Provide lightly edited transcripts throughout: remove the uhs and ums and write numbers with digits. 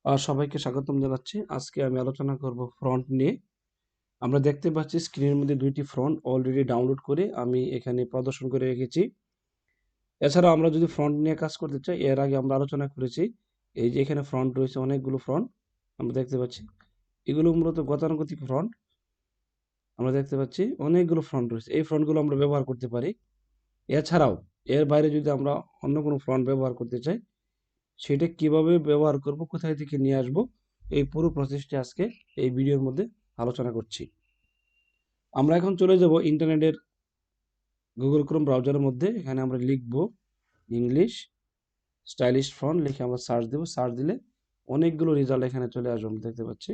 সবাইকে স্বাগতম জানাচ্ছি। আজকে আমি আলোচনা করব ফ্রন্ট নিয়ে। আমরা দেখতে পাচ্ছি স্ক্রিনের মধ্যে দুইটি ফ্রন্ট অলরেডি ডাউনলোড করে আমি এখানে প্রদর্শন করে রেখেছি। এছাড়াও আমরা যদি ফ্রন্ট নিয়ে কাজ করতে চাই, এর আগে আমরা আলোচনা করেছি। এই যে এখানে ফ্রন্ট রয়েছে, অনেকগুলো ফ্রন্ট আমরা দেখতে পাচ্ছি। এগুলো মূলত গতানুগতিক ফ্রন্ট। আমরা দেখতে পাচ্ছি অনেকগুলো ফ্রন্ট রয়েছে। এই ফ্রন্টগুলো আমরা ব্যবহার করতে পারি। এছাড়াও এর বাইরে যদি আমরা অন্য কোনো ফ্রন্ট ব্যবহার করতে চাই, সেটা কিভাবে ব্যবহার করব, কোথায় থেকে নিয়ে আসব, এই পুরো প্রসেসটি আজকে এই ভিডিওর মধ্যে আলোচনা করছি। আমরা এখন চলে যাব ইন্টারনেটের গুগল ক্রোম ব্রাউজারের মধ্যে। এখানে আমরা লিখব ইংলিশ স্টাইলিশ ফন্ট, লিখে আমরা সার্চ দেব। সার্চ দিলে অনেকগুলো রেজাল্ট এখানে চলে আসবে, আমরা দেখতে পাচ্ছি।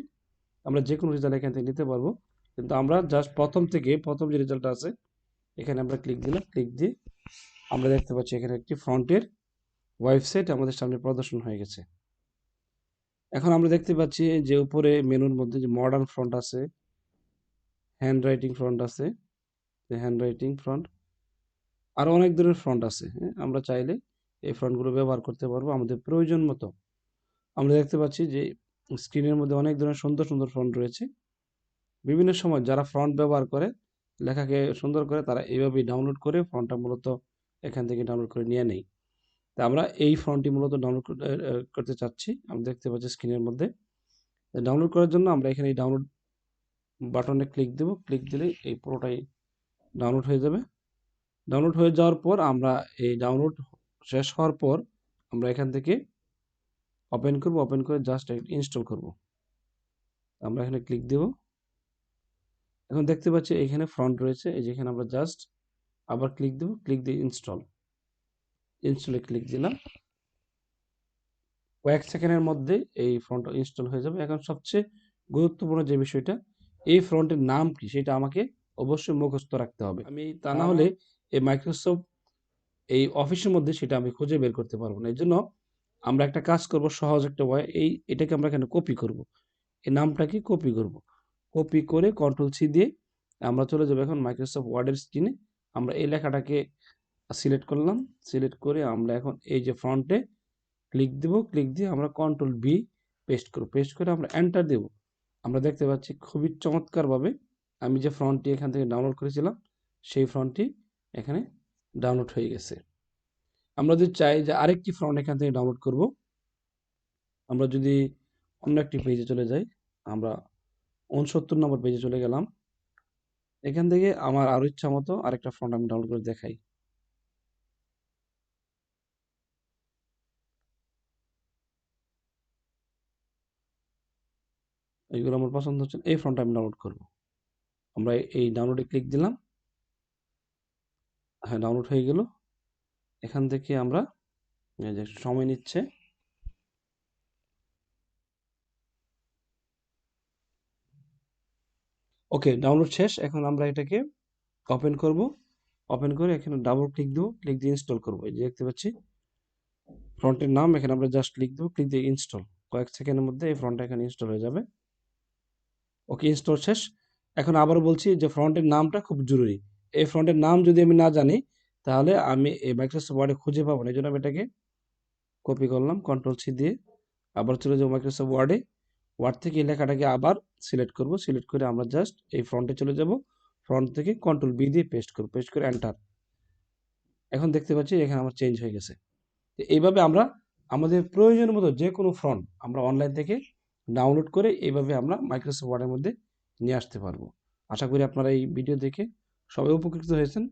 আমরা যে কোনো রেজাল্ট এখান থেকে নিতে পারবো, কিন্তু আমরা জাস্ট প্রথম যে রেজাল্টটা আছে এখানে আমরা ক্লিক দিলাম। ক্লিক দিয়ে আমরা দেখতে পাচ্ছি এখানে একটি ফ্রন্টের ওয়েবসাইট আমাদের সামনে প্রদর্শন হয়ে গেছে। এখন আমরা দেখতে পাচ্ছি যে উপরে মেনুর মধ্যে যে মডার্ন ফ্রন্ট আছে, হ্যান্ড রাইটিং ফ্রন্ট আছে, হ্যান্ড রাইটিং ফ্রন্ট, আরও অনেক ধরনের ফ্রন্ট আছে। হ্যাঁ, আমরা চাইলে এই ফ্রন্টগুলো ব্যবহার করতে পারবো আমাদের প্রয়োজন মতো। আমরা দেখতে পাচ্ছি যে স্ক্রিনের মধ্যে অনেক ধরনের সুন্দর সুন্দর ফ্রন্ট রয়েছে। বিভিন্ন সময় যারা ফ্রন্ট ব্যবহার করে, লেখাকে সুন্দর করে, তারা এইভাবেই ডাউনলোড করে ফ্রন্টটা মূলত এখান থেকে ডাউনলোড করে নিয়ে নেই। তা আমরা এই ফ্রন্টটি মূলত ডাউনলোড করতে চাচ্ছি। আমরা দেখতে পাচ্ছি স্ক্রিনের মধ্যে। ডাউনলোড করার জন্য আমরা এখানে এই ডাউনলোড বাটনে ক্লিক দেব। ক্লিক দিলেই এই পুরোটাই ডাউনলোড হয়ে যাবে। ডাউনলোড হয়ে যাওয়ার পর আমরা এই ডাউনলোড শেষ হওয়ার পর আমরা এখান থেকে ওপেন করব। ওপেন করে জাস্ট ইনস্টল করব। আমরা এখানে ক্লিক দেব। এখন দেখতে পাচ্ছি এখানে ফ্রন্ট রয়েছে, এই যেখানে আমরা জাস্ট আবার ক্লিক দেব। ক্লিক দিয়ে ইনস্টলে ক্লিক দিলাম। কয়েক সেকেন্ডের মধ্যে এই ফ্রন্ট ইনস্টল হয়ে যাবে। এখন সবচেয়ে গুরুত্বপূর্ণ যে বিষয়টা, এই ফ্রন্টের নাম কি সেটা আমাকে অবশ্যই মুখস্থ রাখতে হবে। আমি তা না হলে এই মাইক্রোসফট এই অফিসের মধ্যে সেটা আমি খুঁজে বের করতে পারবো না। এই জন্য আমরা একটা কাজ করব, সহজ একটা ওয়ে। এটাকে আমরা এখানে কপি করব, এই নামটাকে কপি করব। কপি করে কন্ট্রোল-সি দিয়ে আমরা চলে যাবো এখন মাইক্রোসফট ওয়ার্ডের স্ক্রিনে। আমরা এই লেখাটাকে সিলেক্ট করলাম। সিলেক্ট করে আমরা এখন এই যে ফ্রন্টে ক্লিক দেব। ক্লিক দিয়ে আমরা কন্ট্রোল-ভি পেস্ট করব। পেস্ট করে আমরা এন্টার দেব। আমরা দেখতে পাচ্ছি খুবই চমৎকারভাবে আমি যে ফ্রন্টটি এখান থেকে ডাউনলোড করেছিলাম, সেই ফ্রন্টটি এখানে ডাউনলোড হয়ে গেছে। আমরা যদি চাই যে আরেকটি ফ্রন্ট এখান থেকে ডাউনলোড করব, আমরা যদি অন্য একটি পেজে চলে যাই, আমরা 69 নম্বর পেজে চলে গেলাম। এখান থেকে আমার আরও ইচ্ছা মতো আরেকটা ফ্রন্ট আমি ডাউনলোড করে দেখাই। এইগুলো আমার পছন্দ হচ্ছে, এই ফ্রন্টটা আমি ডাউনলোড করব। আমরা এই ডাউনলোডে ক্লিক দিলাম। হ্যাঁ, ডাউনলোড হয়ে গেল। এখান থেকে আমরা এই যে সময় নিচ্ছে। ওকে, ডাউনলোড শেষ। এখন আমরা এটাকে ওপেন করব। ওপেন করে এখানে ডাবল ক্লিক দেবো। ক্লিক দিয়ে ইনস্টল করবো। এই যে দেখতে পাচ্ছি ফ্রন্টের নাম, এখানে আমরা জাস্ট ক্লিক দেবো। ক্লিক দিয়ে ইনস্টল। কয়েক সেকেন্ডের মধ্যে এই ফ্রন্টটা এখানে ইনস্টল হয়ে যাবে। ওকে, ইনস্টল শেষ। এখন আবার বলছি যে ফ্রন্টের নামটা খুব জরুরি। এই ফ্রন্টের নাম যদি আমি না জানি, তাহলে আমি এই মাইক্রোসফট ওয়ার্ডে খুঁজে পাবো না। এই জন্য আমি এটাকে কপি করলাম কন্ট্রোল-সি দিয়ে। আবার চলে যাবো মাইক্রোসফট ওয়ার্ডে। ওয়ার্ড থেকে এই লেখাটাকে আবার সিলেক্ট করব। সিলেক্ট করে আমরা জাস্ট এই ফ্রন্টে চলে যাব। ফ্রন্ট থেকে কন্ট্রোল-ভি দিয়ে পেস্ট করব। পেস্ট করে এন্টার। এখন দেখতে পাচ্ছি এখানে আমার চেঞ্জ হয়ে গেছে। এইভাবে আমরা আমাদের প্রয়োজন মতো যে কোনো ফ্রন্ট আমরা অনলাইন থেকে ডাউনলোড করে এইভাবে আমরা মাইক্রোসফট ওয়ার্ডের মধ্যে নিয়ে আসতে পারবো। আশা করি আপনারা এই ভিডিও দেখে সবাই উপকৃত হয়েছেন।